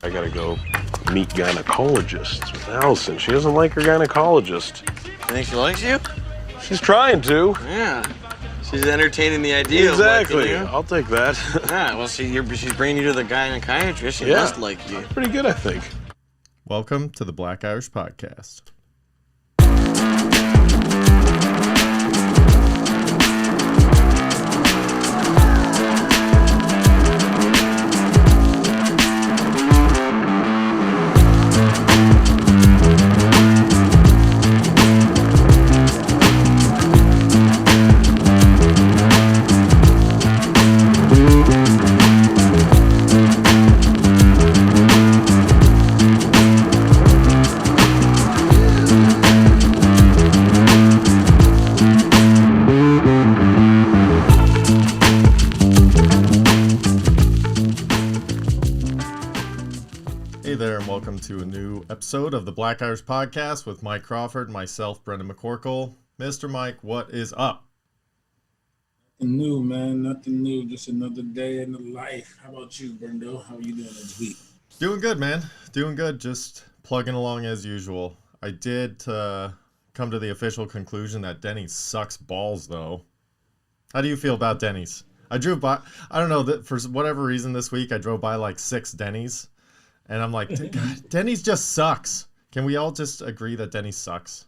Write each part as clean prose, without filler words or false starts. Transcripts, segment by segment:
I gotta go meet gynecologists with Allison. She doesn't like her gynecologist. You think she likes you? She's trying to. Yeah. She's entertaining the idea Exactly. of liking you. I'll take that. Yeah, well, she's bringing you to the gynecologist. She must like you. That's pretty good, I think. Welcome to the Black Irish Podcast. To a new episode of the Black Irish Podcast with Mike Crawford and myself, Brendan McCorkle. Mr. Mike, what is up? Nothing new, man. Nothing new. Just another day in the life. How about you, Brendo? How are you doing this week? Doing good, man. Doing good. Just plugging along as usual. I did come to the official conclusion that Denny's sucks balls, though. How do you feel about Denny's? I drove by, I don't know, for whatever reason this week, I drove by like 6 Denny's. And I'm like, God, Denny's just sucks. Can we all just agree that Denny's sucks?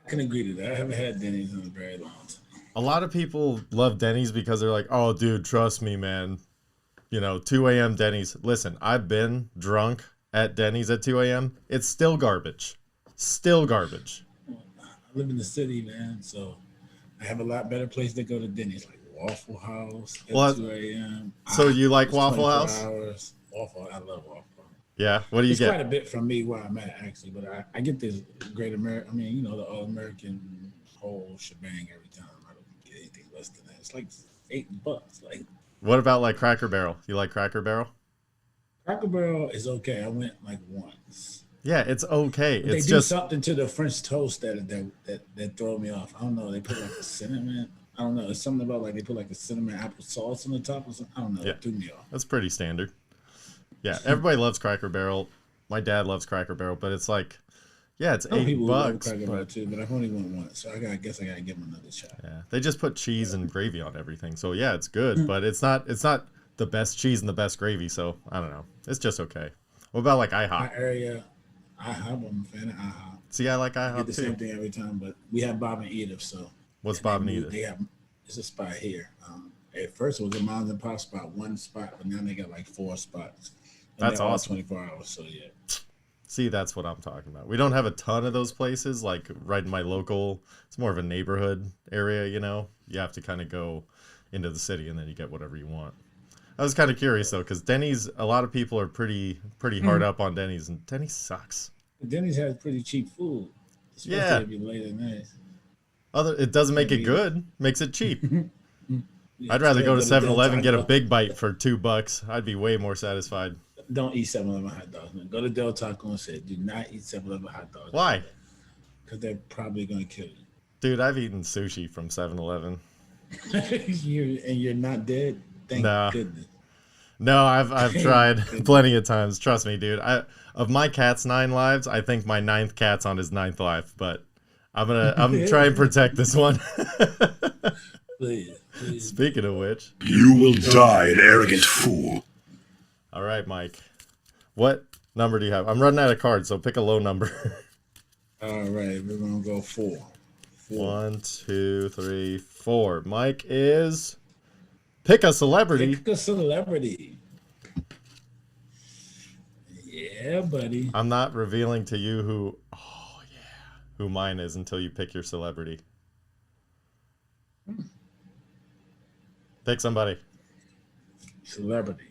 I can agree to that. I haven't had Denny's in a very long time. A lot of people love Denny's because they're like, oh, dude, trust me, man. You know, 2 a.m. Denny's. Listen, I've been drunk at Denny's at 2 a.m. It's still garbage. Still garbage. I live in the city, man, so I have a lot better place to go to Denny's, like Waffle House at 2 a.m. So you like Waffle House? Hours. Waffle, I love Waffle House. Yeah, what do you it's get? Quite a bit from me where I'm at, actually, but I get this great American, the all-American whole shebang every time. I don't get anything less than that. It's like $8. Like, what about like Cracker Barrel? You like Cracker Barrel? Cracker Barrel is okay. I went like once. Yeah, it's okay. But it's they do just something to the French toast that throw me off. I don't know. They put like a cinnamon. I don't know. It's something about like they put like a cinnamon apple sauce on the top or something. I don't know. Yeah. It threw me off. That's pretty standard. Yeah, everybody loves Cracker Barrel. My dad loves Cracker Barrel, but it's like, yeah, it's $8. People love Cracker Barrel too, but I've only went once, so I guess I gotta give them another shot. Yeah, they just put cheese and gravy on everything, so yeah, it's good, but it's not the best cheese and the best gravy. So I don't know, it's just okay. What about like IHOP? My area, IHOP. I'm a fan of IHOP. See, I like IHOP I get the too. same thing every time, but we have Bob and Edith. So what's Bob and Edith? They have it's a spot here. At first it was a mom and pop spot, one spot, but now they got like 4 spots. And that's awesome. 24 hours, so yeah. See, that's what I'm talking about. We don't have a ton of those places, like right in my local. It's more of a neighborhood area, you know. You have to kind of go into the city, and then you get whatever you want. I was kind of curious though, because Denny's, a lot of people are pretty hard up on Denny's, and Denny's sucks. Denny's has pretty cheap food. Yeah. It'd be late at night. It doesn't make it good. Makes it cheap. Yeah, I'd rather go to 7-Eleven, get a big bite for $2. I'd be way more satisfied. Don't eat 7-Eleven hot dogs, man. Go to Del Taco and say, do not eat 7-Eleven hot dogs. Why? Because they're probably going to kill you. Dude, I've eaten sushi from 7-Eleven. You're not dead? Thank goodness. No, I've tried plenty of times. Trust me, dude. Of my cat's 9 lives, I think my 9th cat's on his 9th life, but I'm trying to protect this one. Please. Speaking of which, you will die, an arrogant fool. All right, Mike. What number do you have? I'm running out of cards, so pick a low number. All right, we're gonna go 4. 1, 2, 3, 4. Mike is pick a celebrity. Pick a celebrity. Yeah, buddy. I'm not revealing to you who mine is until you pick your celebrity. Pick somebody. Celebrity.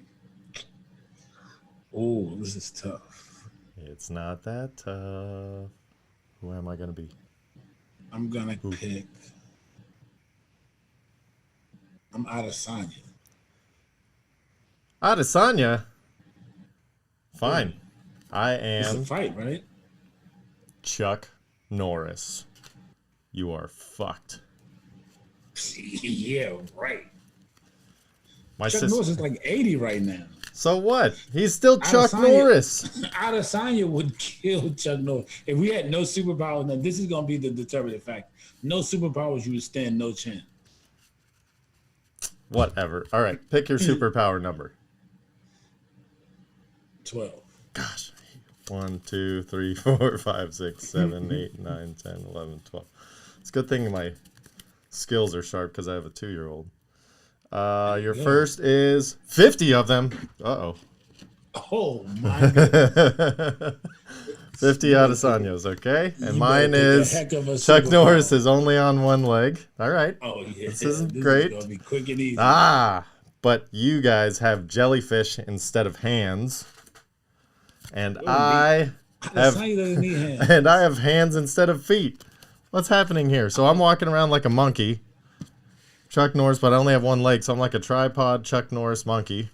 Oh, this is tough. It's not that tough. Who am I going to be? I'm going to pick. I'm Adesanya. Adesanya? Fine. I It's am a fight, right? Chuck Norris. You are fucked. Yeah, right. My Chuck sister. Norris is like 80 right now. So what? He's still Chuck Adesanya- Norris. Adesanya would kill Chuck Norris. If we had no superpowers, now this is going to be the determinative fact. No superpowers, you would stand no chance. Whatever. All right, pick your superpower number. 12. Gosh. 1, 2, 3, 4, 5, 6, 7, 8, 9, 10, 11, 12. It's a good thing my skills are sharp because I have a 2-year-old. Your first is 50 of them. Uh-oh. Oh, my God. 50 Adesanyas, okay? And You mine better pick a is heck of a Chuck superpower. Norris is only on one leg. All right. Oh, yeah. This isn't great. This is going to be quick and easy. But you guys have jellyfish instead of hands. And I have Adesanya doesn't need hands. and I have hands instead of feet. What's happening here? So I'm walking around like a monkey. Chuck Norris, but I only have one leg, so I'm like a tripod Chuck Norris monkey.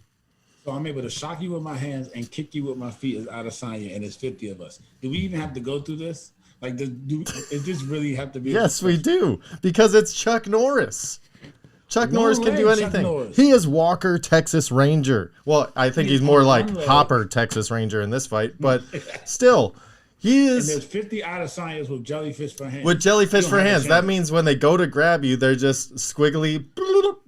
So I'm able to shock you with my hands and kick you with my feet as Adesanya, and there's 50 of us. Do we even have to go through this? Like, does this really have to be? Yes, we do. Because it's Chuck Norris. Chuck Norris can do leg, Chuck anything. Norris. He is Walker, Texas Ranger. Well, I think he's more like one leg. Hopper, Texas Ranger in this fight, but still, he And is there's 50 Adesanyas with jellyfish for hands. with jellyfish You for don't have a hands. That chance. means when they go to grab you, they're just squiggly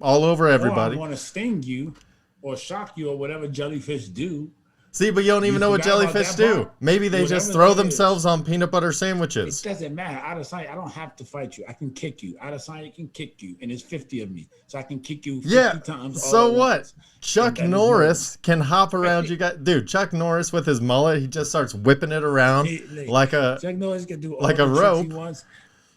all over Or I everybody. want to sting you or shock you or whatever jellyfish do. See, but you don't even You know what forgot about jellyfish that do. part? Maybe they just Whatever throw that is. themselves on peanut butter It sandwiches. doesn't matter. Adesanya, I don't have to fight you. I can kick you. Adesanya can kick you, and there's 50 of me, so I can kick you 50 Yeah. times. all So at what? once. Chuck that is Norris can hop around you guys. Dude, Chuck Norris with his mullet, he just starts whipping it around like a. Chuck Norris can do all like the a tricks rope. he wants.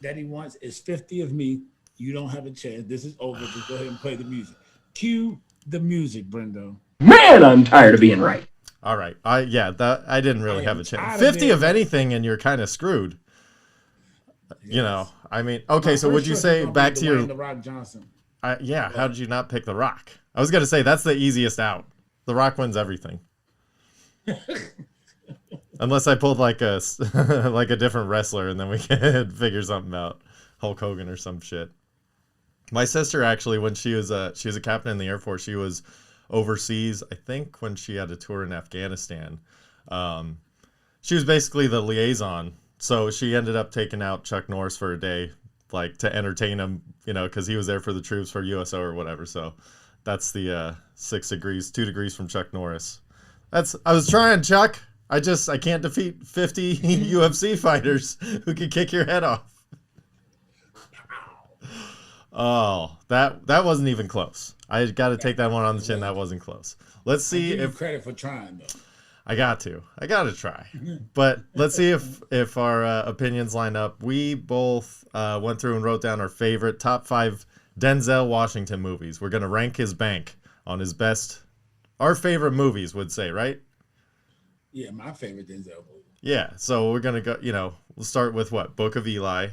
That he wants is 50 of me. You don't have a chance. This is over. Just go ahead and play the music. Cue the music, Brendo. Man, I'm tired of being right. All right. I didn't really I have am a chance. tired of 50 being of right. anything and you're kind of screwed. You know, I mean, okay, My so would first you choice say is gonna back be to your Dwayne "The Rock" Johnson. yeah, how did you not pick The Rock? I was going to say that's the easiest out. The Rock wins everything. Unless I pulled like a like a different wrestler and then we can figure something out. Hulk Hogan or some shit. My sister actually, when she was a captain in the Air Force, she was overseas, I think when she had a tour in Afghanistan. She was basically the liaison. So she ended up taking out Chuck Norris for a day, like to entertain him, you know, because he was there for the troops for USO or whatever. So that's the 6 degrees, 2 degrees from Chuck Norris. I was trying, Chuck. I can't defeat 50 UFC fighters who could kick your head off. Oh, that wasn't even close. I got to take that one on the chin. That wasn't close. Let's see Give you if credit for trying though. I got to try. But let's see if our opinions line up. We both went through and wrote down our favorite top 5 Denzel Washington movies. We're gonna rank his bank on his best. Our favorite movies would say, right? Yeah, my favorite Denzel movie. Yeah. So we're gonna go. You know, we'll start with what? Book of Eli.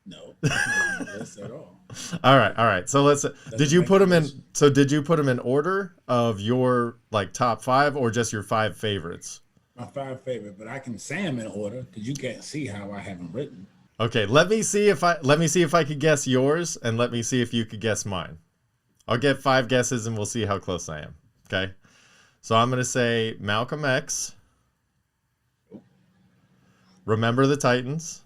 No, that's at all. All right. So did you put them in? recommendation. So did you put them in order of your like top 5 or just your 5 favorites? My 5 favorite, but I can say them in order because you can't see how I have them written. Okay, let me see if I could guess yours, and let me see if you could guess mine. I'll get 5 guesses, and we'll see how close I am. Okay, so I'm gonna say Malcolm X, Remember the Titans.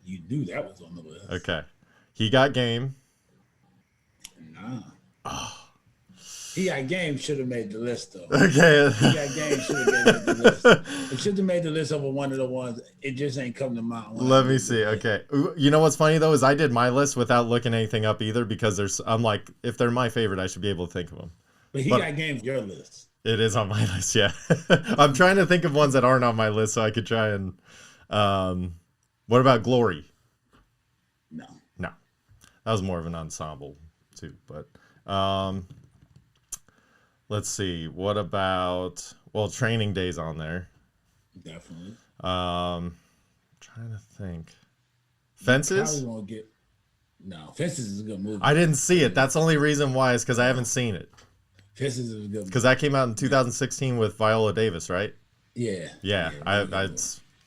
You knew that was on the list. Okay, He Got Game. Nah. He Got Game should have made the list though. Okay, He Got Game should have made the list. It should have made the list over one of the ones. It just ain't come to mind. let me see. Okay, you know what's funny though is I did my list without looking anything up either because I'm like, if they're my favorite, I should be able to think of them. But He Got Game's your list. It is on my list, yeah. I'm trying to think of ones that aren't on my list so I could try and. What about Glory? No. No, that was more of an ensemble too. But let's see. What about Training Day's on there? Definitely. Trying to think. Fences? Probably won't get. No, Fences is a good movie. I didn't see it. That's the only reason why is because I haven't seen it. Fences is a good movie. Because that came out in 2016 with Viola Davis, right? Yeah. Yeah, yeah,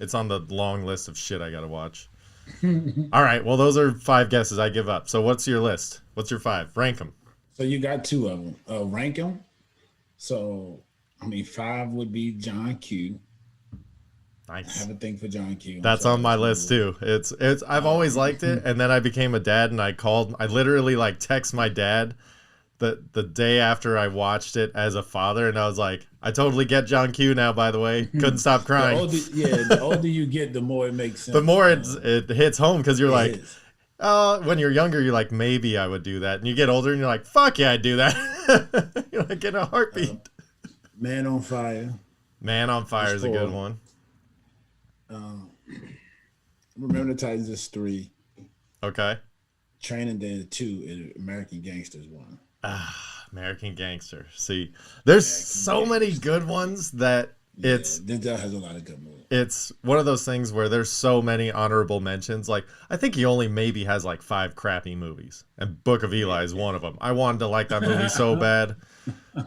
it's on the long list of shit I gotta watch. All right, well, those are 5 guesses. I give up. So what's your list? What's your 5? Rank them. So you got 2 of them. Rank them. So, I mean, 5 would be John Q. I Nice. have a thing for John Q. That's on my list too. It's I've always liked it, and then I became a dad, and I literally like text my dad the day after I watched it as a father, and I was like, I totally get John Q now. By the way, couldn't stop crying. The older you get, the more it makes sense. The more it hits home because you're like, is. when you're younger, you're like, maybe I would do that, and you get older, and you're like, fuck yeah, I'd do that. You're like in a heartbeat. Man on Fire. Man on Fire is a good one. Remember the Titans is 3. Okay. Training Day is 2. And American Gangsters 1. American Gangster. See, there's so many good ones that Denzel has a lot of good movies. It's one of those things where there's so many honorable mentions. Like, I think he only maybe has like 5 crappy movies, and Book of Eli is one of them. I wanted to like that movie so bad.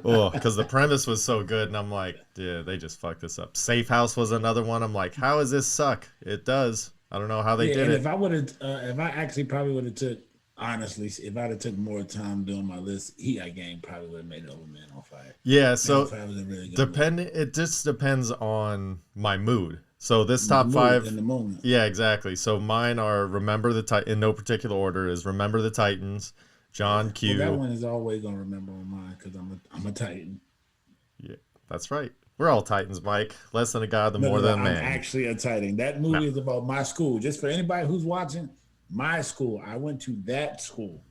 Oh, because the premise was so good, and I'm like, yeah, they just fucked this up. Safe House was another one. I'm like, how does this suck? It does. I don't know how they did it. If I actually probably would have took, honestly, if I'd have took more time doing my list, He Got Game probably would have made it over Man on Fire. Yeah, so really it just depends on my mood. So this top 5 in the moment. Yeah, exactly. So mine are Remember the Titans, in no particular order, is Remember the Titans, John Q. Well, that one is always gonna remember on mine because I'm a Titan. Yeah, that's right. We're all Titans, Mike. Less than a god, the more than a man. I'm actually a Titan. That movie is about my school. Just for anybody who's watching, my school. I went to that school.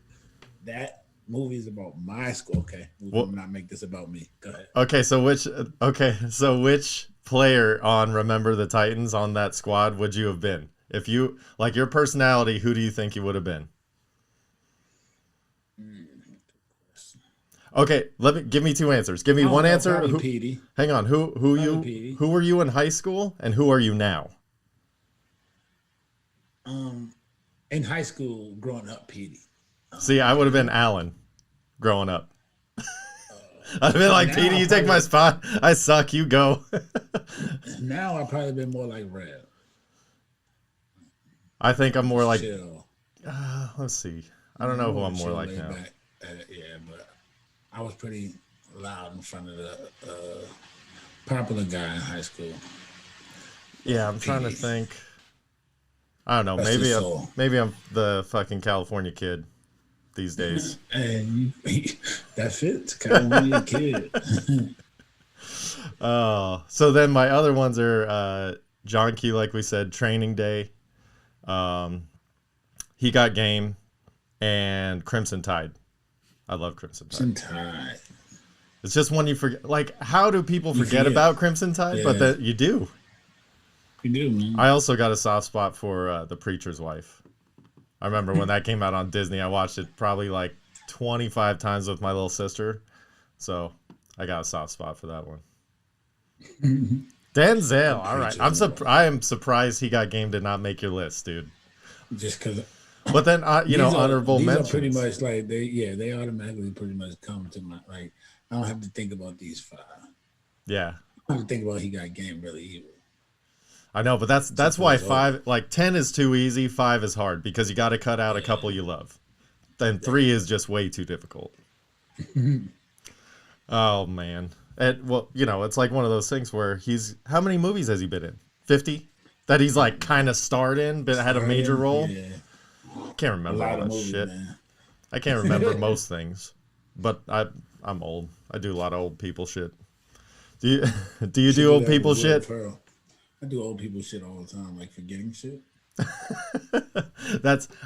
That movie is about my school. Okay, we'll not make this about me. Go ahead. Okay, so which player on Remember the Titans on that squad would you have been? If you like your personality, who do you think you would have been? Okay, give me 2 answers. Give me one answer. Hang on. Who were you in high school, and who are you now? In high school, growing up, Petey. See, I would have been Alan, growing up. I'd have been like, Petey, you take my spot. I suck. You go. Now I've probably been more like Red. I think I'm more like. Chill. Let's see. I don't know who I'm more like now. Yeah, but I was pretty loud in front of the popular guy in high school. Yeah, I'm trying to think. I don't know. Maybe I'm the fucking California kid these days. And that fits, California kid. So then my other ones are John Q, like we said, Training Day, He Got Game, and Crimson Tide. I love Crimson Tide. It's just one you forget. Like, how do people forget about Crimson Tide? Yeah. But that you do. You do, man. I also got a soft spot for The Preacher's Wife. I remember when that came out on Disney, I watched it probably like 25 times with my little sister. So I got a soft spot for that one. Denzel. All right. I am surprised He Got Game did not make your list, dude. Just because. But then, honorable mentions. These are pretty much like they automatically pretty much come to my, like, I don't have to think about these 5. Yeah. I don't have to think about He Got Game really either. I know, but that's why 5, like 10 is too easy, 5 is hard because you got to cut out a couple you love. Then 3 is just way too difficult. Oh man. It's like one of those things where how many movies has he been in? 50? That he's like kind of starred in, but had a major role? Yeah. I can't remember all that shit. Man. I can't remember most things, but I'm old. I do a lot of old people shit. Do you do old people shit? I do old people shit all the time, like forgetting shit.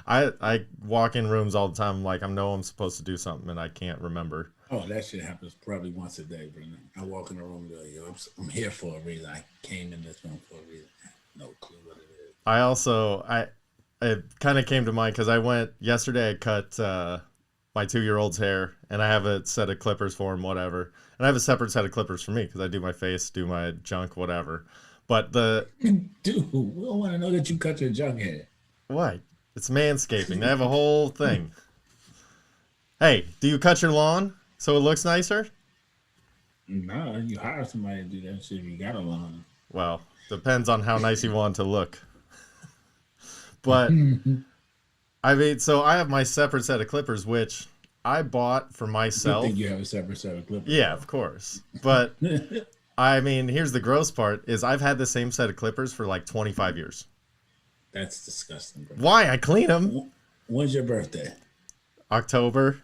I walk in rooms all the time like I'm supposed to do something and I can't remember. Oh, that shit happens probably once a day, Brendan. I walk in the room and go, yo, I'm here for a reason. I came in this room for a reason. No clue what it is. I also it kind of came to mind because yesterday I cut my 2-year-old's hair, and I have a set of clippers for him, whatever. And I have a separate set of clippers for me because I do my face, do my junk, whatever. But dude, we don't want to know that you cut your junk hair. What? It's manscaping. They have a whole thing. Hey, do you cut your lawn so it looks nicer? No, you hire somebody to do that shit if you got a lawn. Well, depends on how nice you want to look. But I mean, so I have my separate set of clippers, which I bought for I myself. think you have a separate set of clippers. Yeah, of course. But I mean, here's the gross part: is I've had the same set of clippers for like 25 years. That's disgusting, bro. Why? I clean them. When's your birthday? October.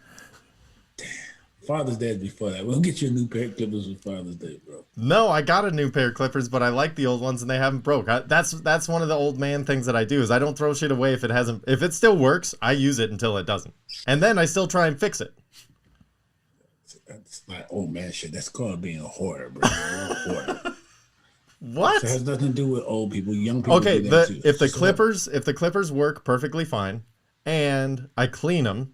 Father's Day is before that. We'll get you a new pair of clippers for Father's Day, bro. No, I got a new pair of clippers, but I like the old ones and they haven't broke. That's one of the old man things that I do is I don't throw shit away if it still works. I use it until it doesn't, and then I still try and fix it. That's not old man shit. That's called being a hoarder, bro. You're a hoarder. What? So it has nothing to do with old people. Young people. Okay, do that too. if the clippers work perfectly fine, and I clean them.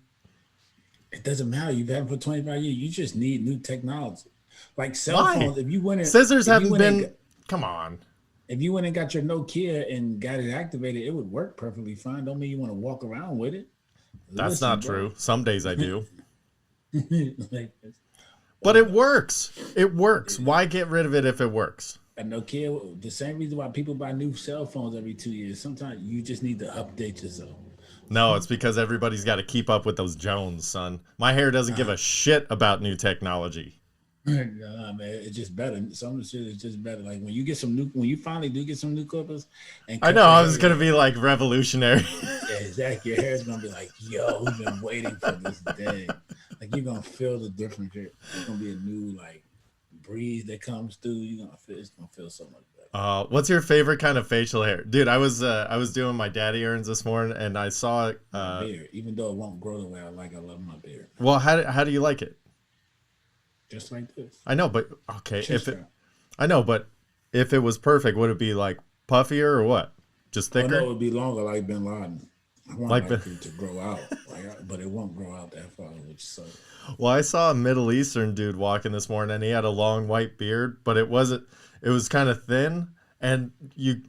It doesn't matter. You've had them for 25 years. You just need new technology. Like cell Why? phones. If you went in, Scissors if you haven't went been. and- Come on. If you went and got your Nokia and got it activated, it would work perfectly fine. Don't mean you want to walk around with it. That's Listen, not bro. true. Some days I do. Like, But it works. It works. Why get rid of it if it works? a Nokia, the same reason why people buy new cell phones every 2 years. Sometimes you just need to update yourself. No, it's because everybody's got to keep up with those Jones, son. My hair doesn't give a shit about new technology. Nah, man, it's just better. Some of the shit is just better. Like when you finally do get some new clippers, and I know, I was going to be like revolutionary. Yeah, exactly. Your hair's gonna be like, yo, we've been waiting for this day. Like you're gonna feel the difference. It's gonna be a new like breeze that comes through. It's gonna feel so much better. What's your favorite kind of facial hair? Dude, I was doing my daddy errands this morning and I saw Beard, even though it won't grow the way I like, I love my beard. well, how do you like it? Just like this. I know, but okay, Chest hair. I know, but if it was perfect, would it be like puffier or what? Just Oh, thicker? no, it would be longer like Bin Laden. I want Like it to grow out, but it won't grow out that far, which sucks. Well, I saw a Middle Eastern dude walking this morning and he had a long white beard, but it was kind of thin, and you've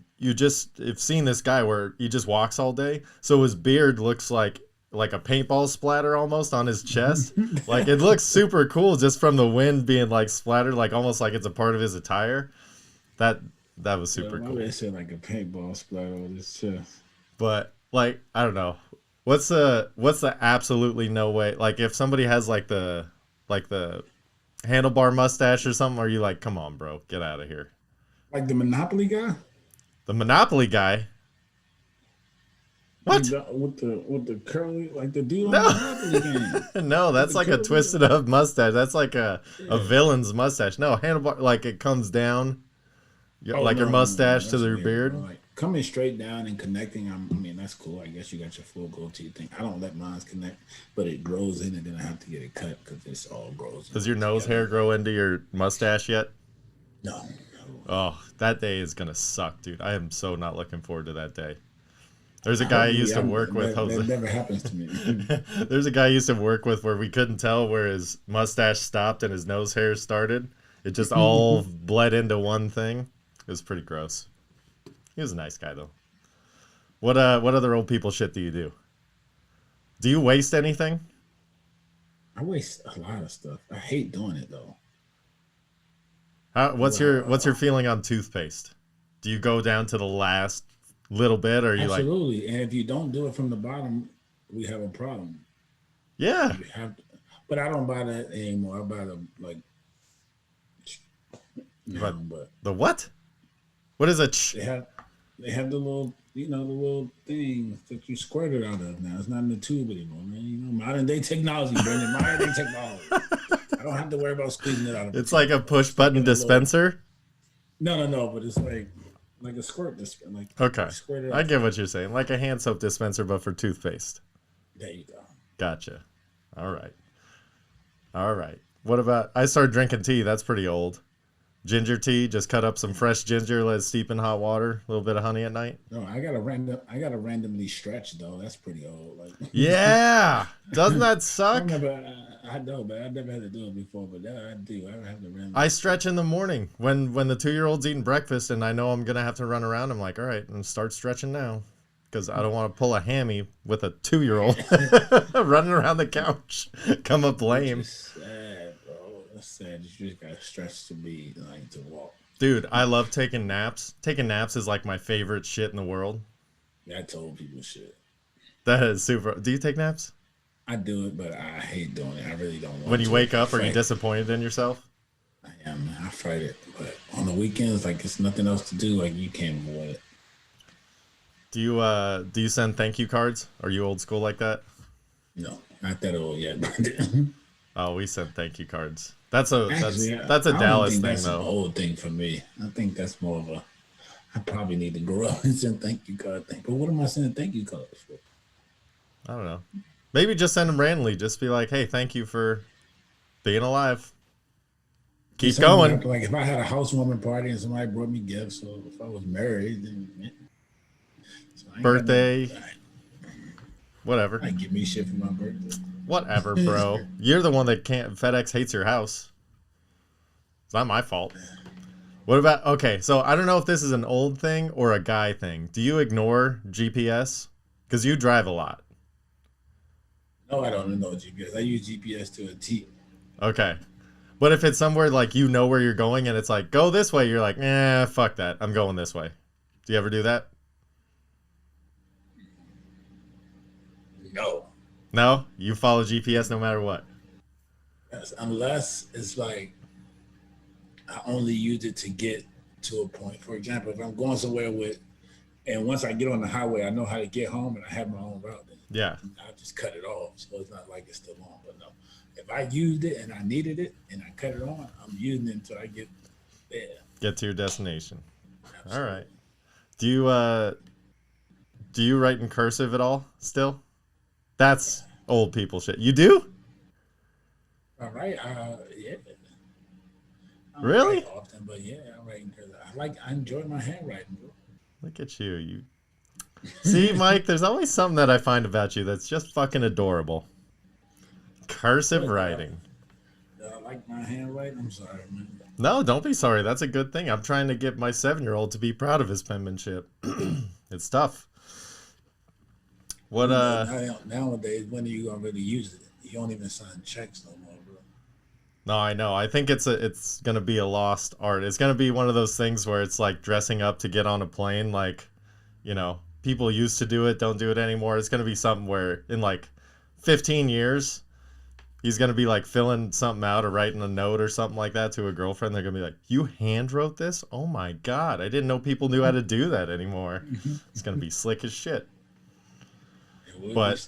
seen this guy where he just walks all day, so his beard looks like a paintball splatter almost on his chest. Like it looks super cool just from the wind being like splattered, like almost like it's a part of his attire. That was super cool. They said like a paintball splatter on his chest. But like, I don't know. What's the absolutely no way? Like if somebody has like the handlebar mustache or something, are you like, come on, bro, get out of here? Like the Monopoly guy? The Monopoly guy? What? With the curly, like the dude on the Monopoly game. No, that's like a twisted up mustache. That's like a villain's mustache. No, handlebar, like it comes down, like your mustache to their beard. Like coming straight down and connecting. I mean, that's cool. I guess you got your full goatee thing. I don't let mine connect, but it grows in, and then I have to get it cut because it's all grows. Does your nose hair grow into your mustache yet? No. Oh, that day is gonna suck, dude. I am so not looking forward to that day. There's a guy I used to work with. That never happens to me. There's a guy I used to work with where we couldn't tell where his mustache stopped and his nose hair started. It just all bled into one thing. It was pretty gross. He was a nice guy though. What other old people shit do you do? Do you waste anything? I waste a lot of stuff. I hate doing it though. What's your feeling on toothpaste? Do you go down to the last little bit, or are you Absolutely. And if you don't do it from the bottom, we have a problem. Yeah. You have to, but I don't buy that anymore. I buy the like. But the what? What is it? They have the little the little things that you squirt it out of now. It's not in the tube anymore, man. Modern day technology, Brendan. Modern day technology. I don't have to worry about squeezing it out of it. It's like a push button dispenser. No, but it's like a squirt dispenser. Like Okay, squirt it I out. get what you're saying. Like a hand soap dispenser, but for toothpaste. There you go. Gotcha. All right. What about? I started drinking tea. That's pretty old. Ginger tea. Just cut up some fresh ginger, let it steep in hot water. A little bit of honey at night. No, I gotta randomly stretch though. That's pretty old. Like Yeah. Doesn't that suck? I know, but I've never had to do it before. But I do. I have to randomly. I stretch in the morning when the 2-year-old's eating breakfast and I know I'm gonna have to run around. I'm like, all right, and start stretching now, because I don't want to pull a hammy with a 2-year-old running around the couch. Come up lame. It's sad, bro. That's sad. You just gotta stretch to be like to walk. Dude, I love taking naps. Taking naps is like my favorite shit in the world. Yeah, I told people shit. That is super. Do you take naps? I do it, but I hate doing it. I really don't want to. When you wake up, are you Fight. disappointed in yourself? I am, man. I fight it. But on the weekends, like, it's nothing else to do. Like, you can't avoid it. Do you send thank you cards? Are you old school like that? No, not that old yet. Oh, we send thank you cards. That's a Actually, that's a I don't Dallas think thing that's though. an old thing for me. I think that's more of a. I probably need to grow up and send thank you card thing. But what am I sending thank you cards for? I don't know. Maybe just send them randomly. Just be like, hey, thank you for being alive. Keep going. Like if I had a housewarming party and somebody brought me gifts, or if I was married, then yeah. So Birthday. Whatever. Like give me shit for my birthday. Whatever, bro. You're the one that can't. FedEx hates your house. It's not my fault. What about, okay, so I don't know if this is an old thing or a guy thing. Do you ignore GPS? Because you drive a lot. No, I don't know GPS. I use GPS to a T. Okay. But if it's somewhere like you know where you're going and it's like, go this way, you're like, fuck that. I'm going this way. Do you ever do that? No. No? You follow GPS no matter what? Yes, unless it's like I only use it to get to a point. For example, if I'm going somewhere and once I get on the highway, I know how to get home and I have my own route. Then Yeah. I just cut it off. So it's not like it's still on. But no, if I used it and I needed it and I cut it on, I'm using it until I get there. Get to your destination. Absolutely. All right. Do you write in cursive at all still? That's old people shit. You do? All right. Yeah. I don't Really? write often, but yeah, I write because I enjoy my handwriting, bro. Look at you. You see, Mike, there's always something that I find about you that's just fucking adorable. Cursive writing. I like my handwriting. I'm sorry, man. No, don't be sorry. That's a good thing. I'm trying to get my 7-year-old to be proud of his penmanship. It's tough. What Nowadays, when are you gonna really use it? You don't even sign checks no more, bro. No, I know. I think it's gonna be a lost art. It's gonna be one of those things where it's like dressing up to get on a plane. Like, you know, people used to do it, don't do it anymore. It's gonna be something where in like 15 years, he's gonna be like filling something out or writing a note or something like that to a girlfriend. They're gonna be like, "You hand wrote this? Oh my god! I didn't know people knew how to do that anymore." It's gonna be slick as shit. But,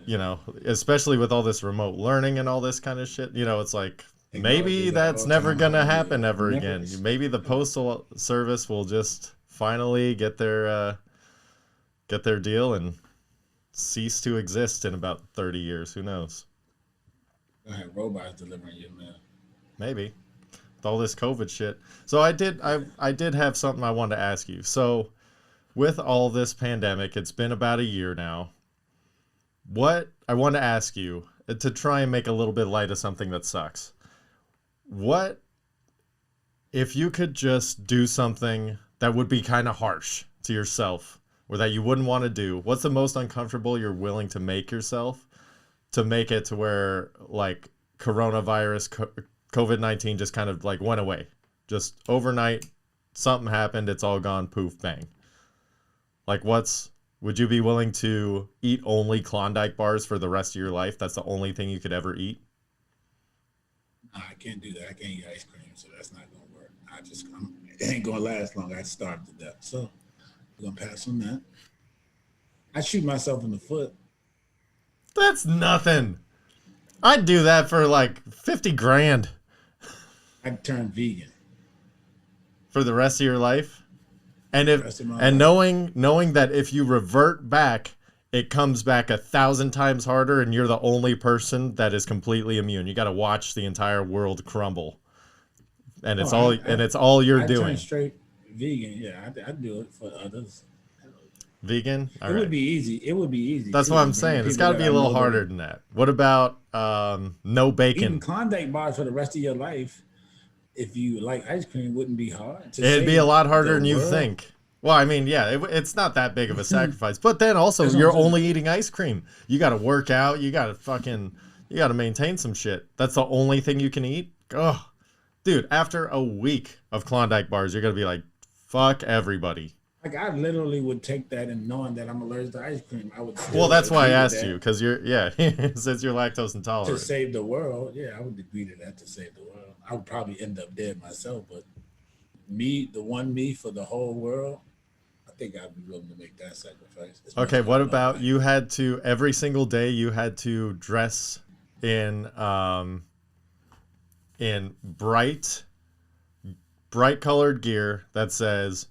you know, especially with all this remote learning and all this kind of shit, you know, it's like, maybe that's never going to happen ever again. Maybe the Postal Service will just finally get their deal and cease to exist in about 30 years. Who knows? I have robots delivering your mail. Maybe. With all this COVID shit. So I did have something I wanted to ask you. So with all this pandemic, it's been about a year now. What I want to ask you, to try and make a little bit light of something that sucks. What if you could just do something that would be kind of harsh to yourself or that you wouldn't want to do? What's the most uncomfortable you're willing to make yourself to make it to where like coronavirus, COVID-19 just kind of like went away? Just overnight, something happened, it's all gone, poof, bang. Like would you be willing to eat only Klondike bars for the rest of your life? That's the only thing you could ever eat? No, I can't do that. I can't eat ice cream, so that's not going to work. It ain't going to last long. I'd starve to death. So we're going to pass on that. I shoot myself in the foot. That's nothing. I'd do that for like 50 grand. I'd turn vegan. For the rest of your life? And knowing that if you revert back, it comes back 1,000 times harder, and you're the only person that is completely immune. You got to watch the entire world crumble, and it's all you're doing. Turn straight vegan. Yeah, I'd do it for others. Vegan. It would be easy. It would be easy. That's what I'm saying. It's got to be a little harder than that. What about no bacon? Eating Klondike bars for the rest of your life. If you like ice cream, wouldn't be hard. It'd be a lot harder than you think. Well, I mean, yeah, it's not that big of a sacrifice. But then also, you're only eating ice cream. You got to work out. You got to maintain some shit. That's the only thing you can eat? Oh, dude, after a week of Klondike bars, you're going to be like, fuck everybody. Like I literally would take that, and knowing that I'm allergic to ice cream, I would. Well, that's why I agree to asked that you, because you're since you're lactose to intolerant. save the world. Yeah, I would agree to that to save the world. I would probably end up dead myself, but me for the whole world, I think I'd be willing to make that sacrifice. Okay, what about you had to every single day you had to dress in bright colored gear that says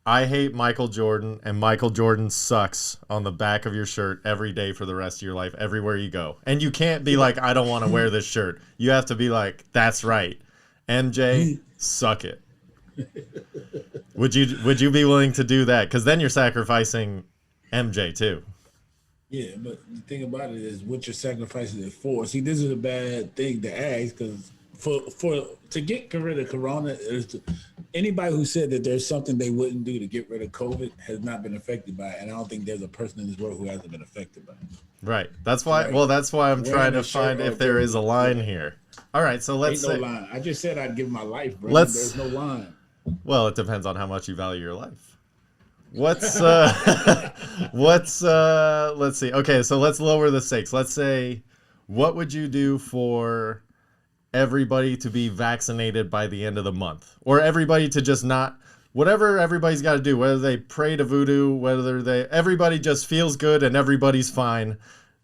I hate Michael Jordan and Michael Jordan sucks on the back of your shirt every day for the rest of your life, everywhere you go. And you can't be like, I don't want to wear this shirt. You have to be like, that's right. MJ, suck it. Would you be willing to do that? Because then you're sacrificing MJ too. Yeah, but the thing about it is what you're sacrificing it for. See, this is a bad thing to ask because to get rid of Corona, anybody who said that there's something they wouldn't do to get rid of COVID has not been affected by it, and I don't think there's a person in this world who hasn't been affected by it. Right. That's why. Right. Well, that's why I'm trying to find shirt if there is a line here. All right. So let's Ain't say. no line. I just said I'd give my life, bro. Let's- There's no line. Well, it depends on how much you value your life. Let's see. Okay, so let's lower the stakes. Let's say, what would you do for everybody to be vaccinated by the end of the month? Or everybody to just not, whatever everybody's got to do, whether they pray to voodoo, everybody just feels good and everybody's fine.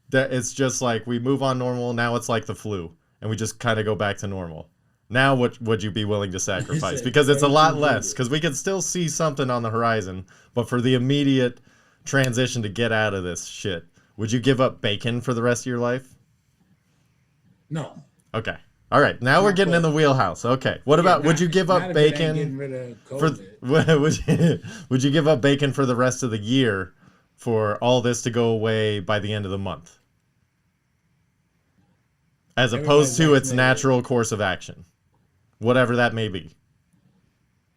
That it's just like we move on normal. Now it's like the flu and we just kind of go back to normal. Now, what would you be willing to sacrifice? Because it's a lot less. Because we can still see something on the horizon. But for the immediate transition to get out of this shit, would you give up bacon for the rest of your life? No. Okay. All right. Now we're getting in the wheelhouse. Okay. What about, would you give up bacon would you give up bacon for the rest of the year for all this to go away by the end of the month? As opposed to its natural course of action. Whatever that may be.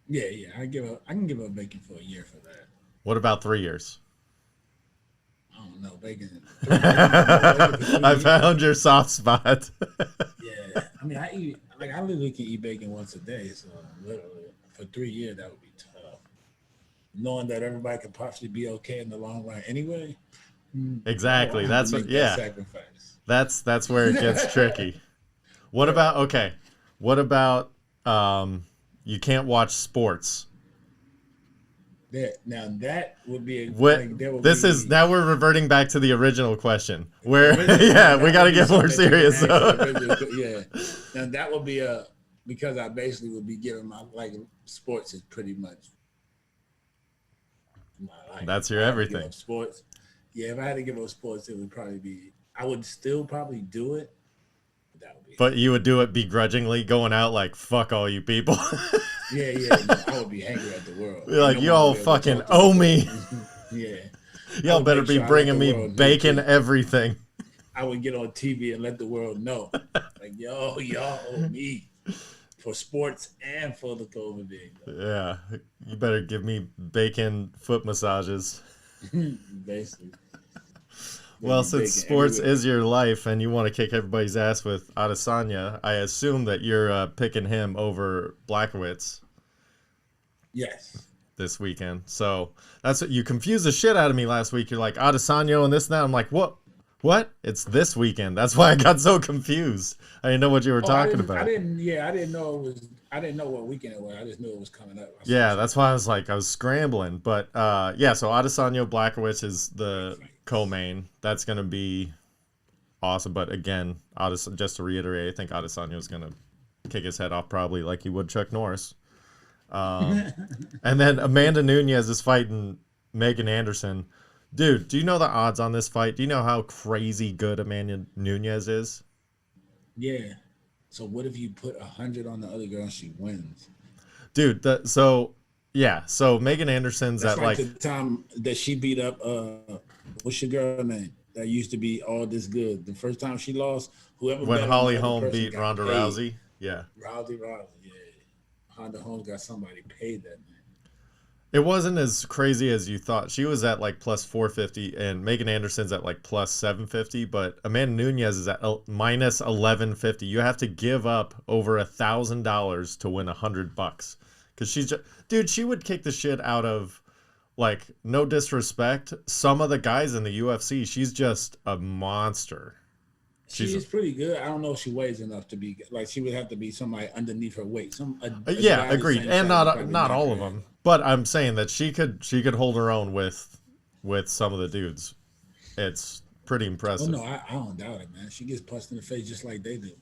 Yeah. I can give up bacon for a year for that. What about 3 years? I don't know, bacon. I found your soft spot. Yeah, I mean, I literally can eat bacon once a day. So literally, for 3 years, that would be tough. Knowing that everybody could possibly be okay in the long run anyway. Exactly. That's what. Yeah. Sacrifice. That's where it gets tricky. What about? Okay. What about? You can't watch sports. Now that would be now we're reverting back to the original question where we got to get more serious. Yeah, now that would be because I basically would be giving my sports is pretty much my life. That's your everything. Sports. Yeah, if I had to give up sports, it would probably be. I would still probably do it. But you would do it begrudgingly, going out like, fuck all you people. Yeah. I would be angry at the world. You're like, y'all fucking owe me. Yeah. Y'all better be bringing me bacon everything. I would get on TV and let the world know. Like, y'all owe me for sports and for the COVID thing. Yeah. You better give me bacon foot massages. Basically. Well, since sports is your life and you want to kick everybody's ass with Adesanya, I assume that you're picking him over Blachowicz. Yes. This weekend. So that's what you confused the shit out of me last week. You're like Adesanya and this and that. I'm like, what? It's this weekend. That's why I got so confused. I didn't know what you were talking about. I didn't know what weekend it was. I just knew it was coming up. Yeah, that's why I was scrambling. But so Adesanya Blachowicz is the co-main. That's gonna be awesome. But again, just to reiterate, I think Adesanya is gonna kick his head off probably like he would Chuck Norris. And then Amanda Nunes is fighting Megan Anderson. Dude, do you know the odds on this fight? Do you know how crazy good Amanda Nunes is? Yeah. So what if you put 100 on the other girl and she wins? Dude, so Megan Anderson's That's at like the time that she beat up what's your girl name that used to be all this good. The first time she lost, when Holly Holm beat Ronda Rousey. Yeah. Rousey, yeah. Honda Holmes got somebody paid that man. It wasn't as crazy as you thought. She was at like plus 450 and Megan Anderson's at like plus 750, but Amanda Nunes is at minus 1150. You have to give up over $1,000 to win $100 because she's just, dude, she would kick the shit out of Like, no disrespect, some of the guys in the UFC, she's just a monster. She's pretty good. I don't know if she weighs enough to be like. She would have to be somebody underneath her weight. Yeah, agreed, and not all of her. them. But I'm saying that she could hold her own with some of the dudes. It's pretty Oh impressive. no, I don't doubt it, man. She gets punched in the face just like they do.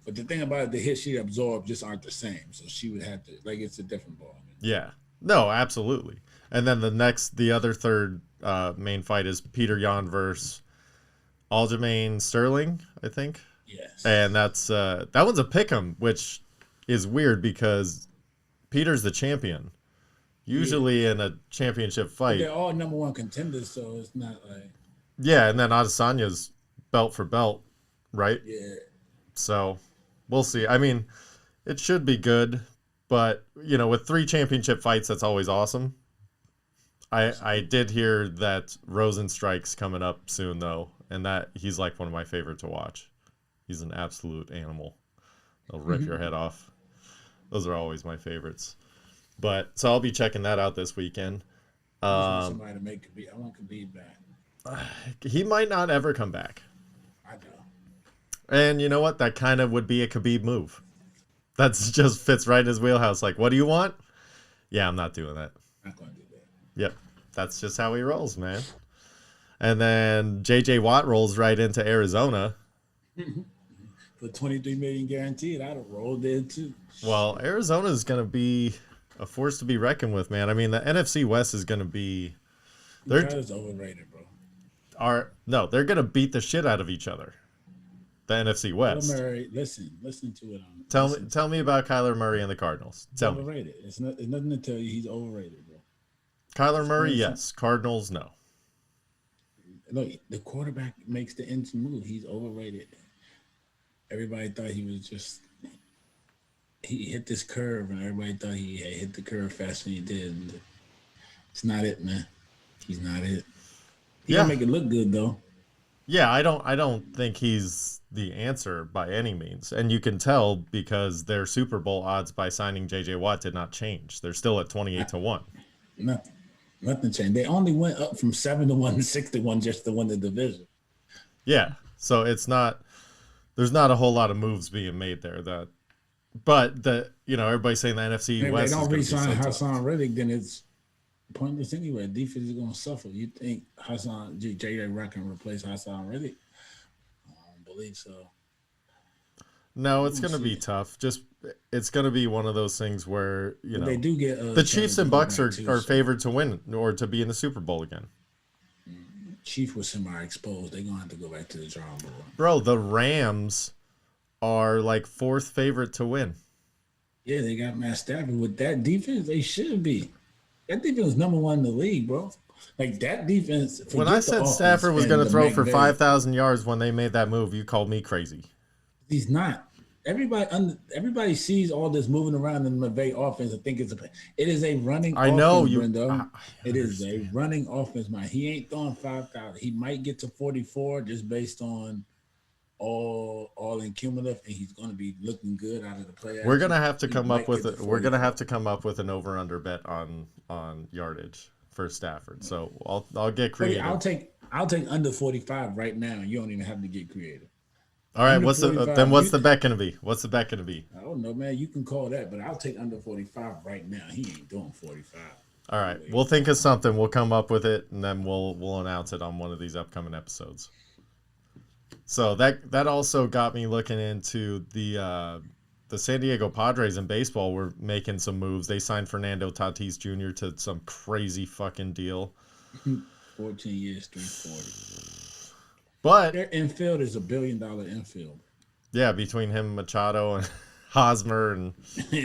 But the thing about it, the hits she absorbed just aren't the same. So she would have to it's a different ball. Man. Yeah, no, absolutely. And then the other third main fight is Peter Yan versus Aljamain Sterling, I think. Yes. And that's that one's a pick'em, which is weird because Peter's the champion. Usually in a championship fight, they're all number one contenders, so it's not like. Yeah, and then Adesanya's belt for belt, right? Yeah. So we'll see. I mean, it should be good, but with 3 championship fights, that's always awesome. I did hear that Rosenstrike's coming up soon though, and that he's like one of my favorite to watch. He's an absolute animal. He'll rip your head off. Those are always my favorites. But so I'll be checking that out this weekend. Somebody to make Khabib. I want Khabib back. He might not ever come back. I know. And you know what? That kind of would be a Khabib move. That just fits right in his wheelhouse. Like, what do you want? Yeah, I'm not doing that. Not gonna do that. Yep. That's just how he rolls, man. And then JJ Watt rolls right into Arizona. For $23 million guaranteed, I'd have rolled in too. Well, Arizona is going to be a force to be reckoned with, man. I mean, the NFC West is going to be. They're overrated, bro. They're going to beat the shit out of each other. The NFC West. Kyler Murray, listen to it. Tell me about Kyler Murray and the Cardinals. Tell me. Overrated. It's nothing to tell you. He's overrated, bro. Kyler Murray, yes. Cardinals, no. Look, the quarterback makes the engine move. He's overrated. Everybody thought he was just. He hit this curve, and everybody thought he had hit the curve faster than he did. It's not it, man. He's not it. He can make it look good though. Yeah, I don't think he's the answer by any means. And you can tell because their Super Bowl odds by signing JJ Watt did not change. They're still at 28-1. Nothing changed. They only went up from 7-1 to 6-1 just to win the division. Yeah. So there's not a whole lot of moves being made there but everybody's saying the NFC West. If they don't re-sign so Hassan Reddick, then it's pointless anyway. Defense is going to suffer. You think J.J. Watt can replace Hassan Reddick? I don't believe so. No, it's going to be tough. It's going to be one of those things where they do get the Chiefs and Bucks are favored to win or to be in the Super Bowl again. Chief was semi-exposed. They're going to have to go back to the drawing board. Bro, the Rams are like 4th favorite to win. Yeah, they got Matt Stafford. With that defense, they should be. That defense was number 1 in the league, bro. Like, that defense. When I said Stafford was going to throw for 5,000 yards when they made that move, you called me crazy. He's not. Everybody sees all this moving around in the McVay offense and think it is a running offense, Brendo. It is a running offense, man. He ain't throwing 5,000. He might get to 44 just based on all in cumulative, and he's going to be looking good out of the play. We're going to have to come up with an over under bet on yardage for Stafford. So I'll get creative. I'll take under 45 right now. You don't even have to get creative. All right, what's the bet going to be? What's the bet going to be? I don't know, man. You can call that, but I'll take under 45 right now. He ain't doing 45. All right, we'll think of something. We'll come up with it, and then we'll announce it on one of these upcoming episodes. So that also got me looking into the San Diego Padres in baseball were making some moves. They signed Fernando Tatis Jr. to some crazy fucking deal. 14 years, 340. But their infield is $1 billion infield. Yeah, between him, Machado, and Hosmer, and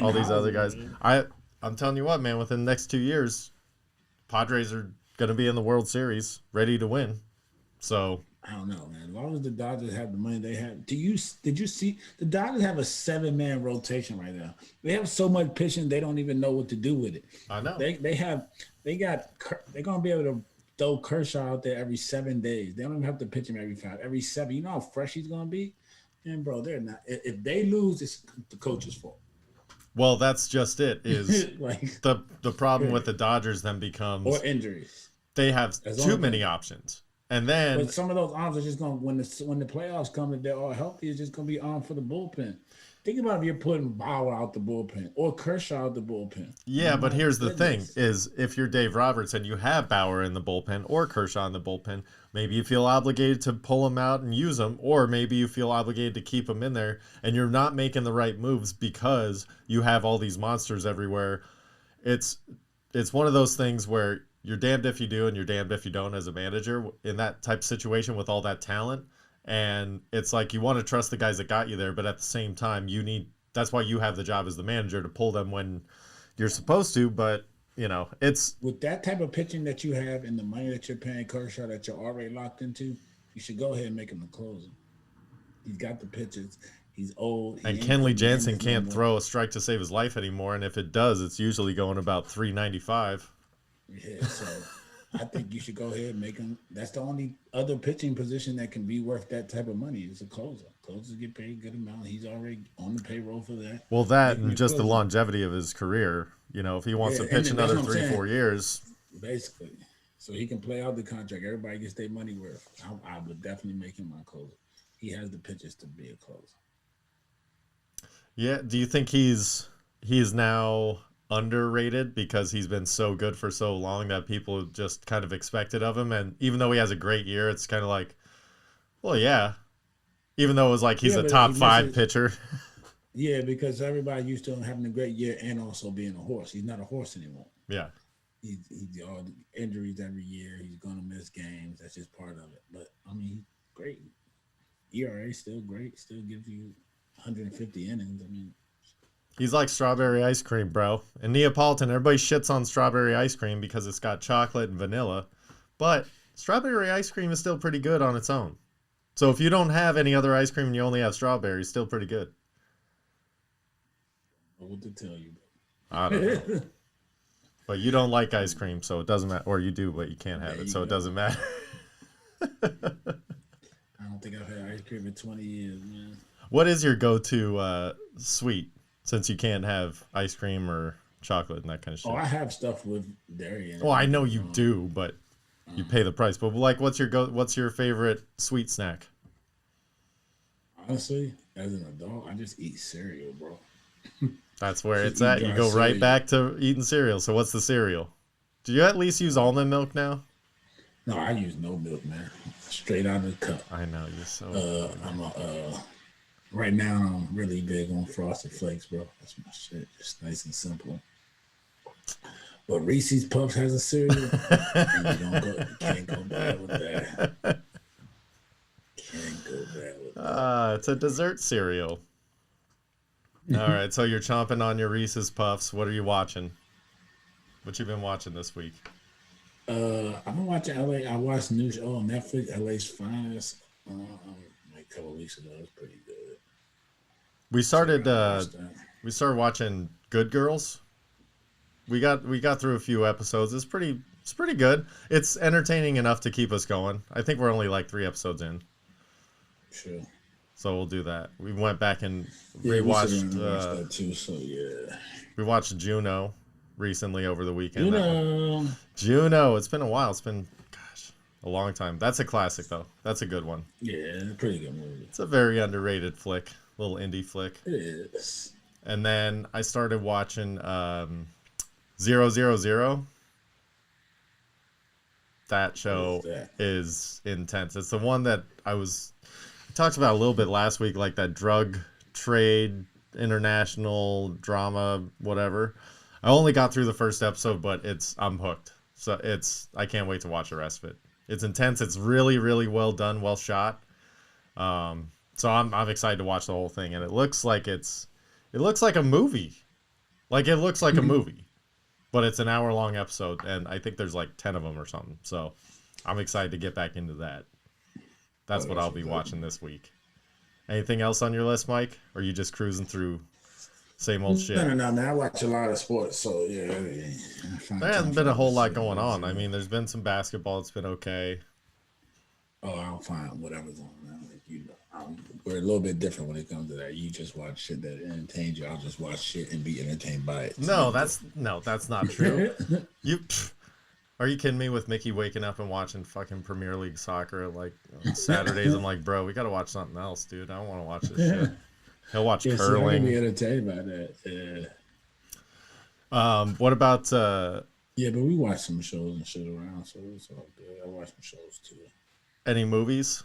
all these other guys. I'm telling you what, man. Within the next 2 years, Padres are going to be in the World Series, ready to win. So I don't know, man. As long as the Dodgers have the money they have. Did you see the Dodgers have a 7-man rotation right now? They have so much pitching they don't even know what to do with it. I know. They're gonna be able to throw Kershaw out there every 7 days. They don't even have to pitch him every 5. Every 7. You know how fresh he's gonna be? And bro, they're not. If they lose, it's the coach's fault. Well, that's just it. Is like the problem with the Dodgers then becomes or injuries. they have As too long many as- options, and then But some of those arms are just going when the playoffs come and they're all healthy, it's just going to be arm for the bullpen. Think about if you're putting Bauer out the bullpen or Kershaw out the bullpen. yeah, but My here's the thing: goodness. is if you're Dave Roberts and you have Bauer in the bullpen or Kershaw in the bullpen, maybe you feel obligated to pull them out and use them, or maybe you feel obligated to keep them in there, and you're not making the right moves because you have all these monsters everywhere. It's one of those things where you're damned if you do and you're damned if you don't as a manager in that type of situation with all that talent. And it's like you want to trust the guys that got you there, but at the same time, that's why you have the job as the manager to pull them when you're supposed to. But, it's With that type of pitching that you have and the money that you're paying Kershaw that you're already locked into, you should go ahead and make him a closer. He's got the pitches. He's old. and Kenley Jansen can't throw a strike to save his life anymore. And if it does, it's usually going about 395. Yeah, so I think you should go ahead and make him. That's the only other pitching position that can be worth that type of money is a closer. Closers get paid a good amount. He's already on the payroll for that. Well, that Make him and a just the closer. longevity of his career. If he wants to Yeah, pitch and that's another what I'm 3-4 saying. years, Basically, so he can play out the contract. Everybody gets their money worth. I would definitely make him my closer. He has the pitches to be a closer. yeah. Do you think he's now underrated because he's been so good for so long that people just kind of expect it of him? And even though he has a great year, it's kind of like, well, yeah. Even though it was like he's Yeah, a but top he 5 misses- pitcher. Yeah, because everybody used to him having a great year and also being a horse. He's not a horse anymore. Yeah. He's all the injuries every year. He's gonna miss games. That's just part of it. But I mean, he's great. ERA still great. Still gives you 150 innings. I mean, He's like strawberry ice cream, bro. In Neapolitan, everybody shits on strawberry ice cream because it's got chocolate and vanilla. But strawberry ice cream is still pretty good on its own. So if you don't have any other ice cream and you only have strawberry, it's still pretty good. what to tell you? I don't know. But you don't like ice cream, so it doesn't matter. Or you do, but you can't have There it, you so it go. doesn't matter. I don't think I've had ice cream in 20 years, man. What is your go-to sweet, since you can't have ice cream or chocolate and that kind of shit? Oh, I have stuff with dairy in it. Well, I know you do, but you pay the price. But like, what's your favorite sweet snack? Honestly, as an adult, I just eat cereal, bro. That's where Just it's at. eat You dry go right cereal. back to eating cereal. So what's the cereal? Do you at least use almond milk now? No, I use no milk, man. Straight out of the cup. I know you're so. Right now, I'm really big on Frosted Flakes, bro. That's my shit. Just nice and simple. But Reese's Puffs has a cereal. And you can't go bad with that. Can't go bad with that. It's a dessert cereal. All right, so you're chomping on your Reese's Puffs. What are you watching? What you been watching this week? I've been watching LA. I watched a new show on Netflix, LA's Finest. Like a couple of weeks ago. It was pretty good. We started I watched that. we started watching Good Girls. We got through a few episodes. It's pretty good. It's entertaining enough to keep us going. I think we're only like 3 episodes in. Sure. So we'll do that. We went back and Yeah, we rewatched sit around and watch that too. So yeah. we watched Juno recently over the weekend. You That one- know. Juno, it's been a while. It's been a long time. That's a classic though. That's a good one. Yeah, it's a pretty good movie. It's a very underrated flick, little indie flick. It is. And then I started watching 000. That show What is that? is intense. It's the one that I talked about a little bit last week, like that drug trade, international drama, whatever. I only got through the first episode, but I'm hooked. So I can't wait to watch the rest of it. It's intense. It's really, really well done, well shot. So I'm excited to watch the whole thing, and it looks like a movie. Like it looks like a movie, but it's an hour-long episode, and I think there's like 10 of them or something. So I'm excited to get back into that. That's what I'll be watching this week. Anything else on your list, Mike? Or are you just cruising through same old shit? No, man. I watch a lot of sports, so yeah. There hasn't been a whole lot going on. I mean, there's been some basketball. It's been okay. Oh, I'll find whatever's on. Man. Like, We're a little bit different when it comes to that. You just watch shit that entertains you. I'll just watch shit and be entertained by it. No, that's not true. Are you kidding me with Mickey waking up and watching fucking Premier League soccer like on Saturdays? I'm like, bro, we gotta watch something else, dude. I don't want to watch this shit. He'll watch So I curling. can be entertained by that. What about Yeah, but we watch some shows and shit around, so it's all good. I watch some shows too. any movies?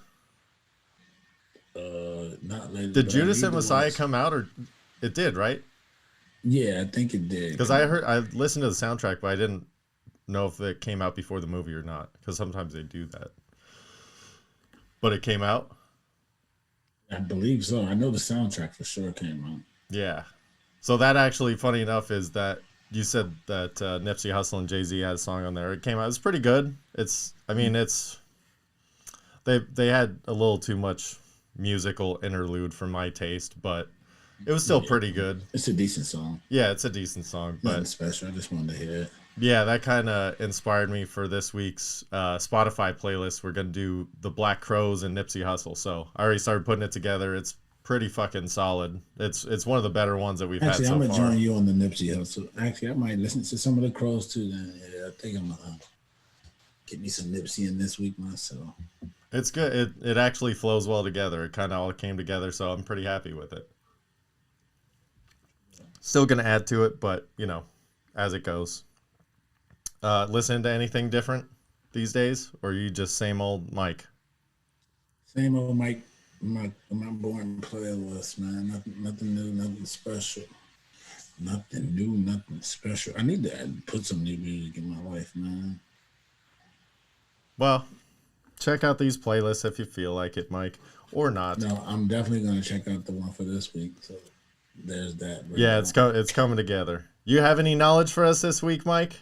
Not lately. Did but Judas I and need to Messiah watch- come out, or it did, right? Yeah, I think it did. Because I listened to the soundtrack, but I didn't know if it came out before the movie or not. Because sometimes they do that. But it came out. I believe so. I know the soundtrack for sure came out. Yeah. So that actually, funny enough, is that you said that Nipsey Hussle and Jay-Z had a song on there. It came out. It's pretty good. They had a little too much musical interlude for my taste, but it was still pretty good. It's a decent song. Yeah, it's a decent song, Nothing but special. I just wanted to hear it. yeah, that kind of inspired me for this week's Spotify playlist. We're gonna do the Black Crows and Nipsey Hussle. So I already started putting it together. It's pretty fucking solid. It's one of the better ones that we've Actually, had so I'm gonna far. join you on the Nipsey Hussle. Actually, I might listen to some of the Crows too. Then yeah, I think I'm gonna get me some Nipsey in this week myself. It's good. It actually flows well together. It kind of all came together, so I'm pretty happy with it. Still gonna add to it, but as it goes. Listen to anything different these days, or are you just same old Mike? Same old Mike. My boring playlist, man. Nothing new, nothing special. Nothing new, nothing special. I need to put some new music in my life, man. Well, check out these playlists if you feel like it, Mike, or not. No, I'm definitely gonna check out the one for this week. So there's that. Yeah, it's coming together. You have any knowledge for us this week, Mike?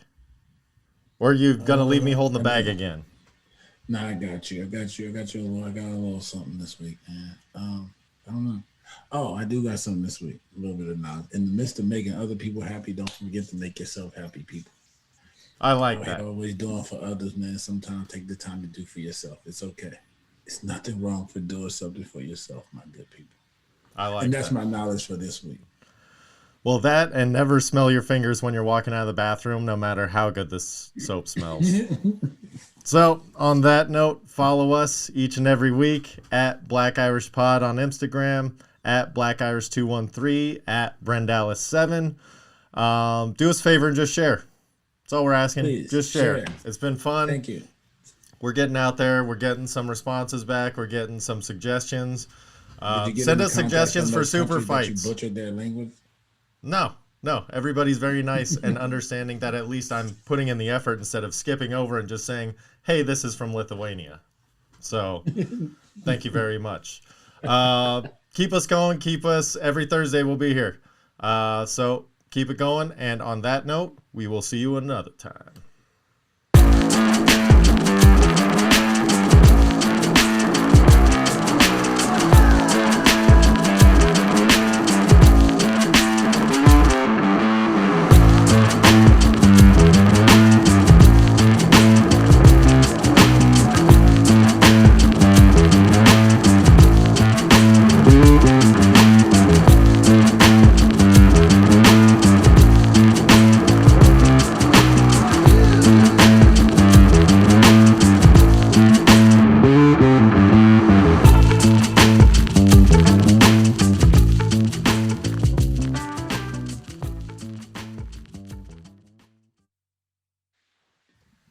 Or are you gonna leave me holding the bag again? Nah, I got you. I got a little something this week, man. I don't know. Oh, I do got something this week. A little bit of knowledge. In the midst of making other people happy, don't forget to make yourself happy, people. I like that. Always doing for others, man. Sometimes take the time to do for yourself. It's okay. It's nothing wrong for doing something for yourself, my good people. I like And that's that. my knowledge for this week. Well, that and never smell your fingers when you're walking out of the bathroom, no matter how good this soap smells. So, on that note, follow us each and every week at Black Irish Pod on Instagram, at Black Irish 213, at Brendalis7. Do us a favor and just share. That's all we're asking. Please, just share. share. It's been fun. Thank you. We're getting out there. We're getting some responses back. We're getting some suggestions. Did you get Send any us contact suggestions from for those super countries that fights. You butchered their language. No. Everybody's very nice and understanding that at least I'm putting in the effort instead of skipping over and just saying, hey, this is from Lithuania. So thank you very much. Keep us going. Keep us every Thursday. We'll be here. So keep it going. And on that note, we will see you another time.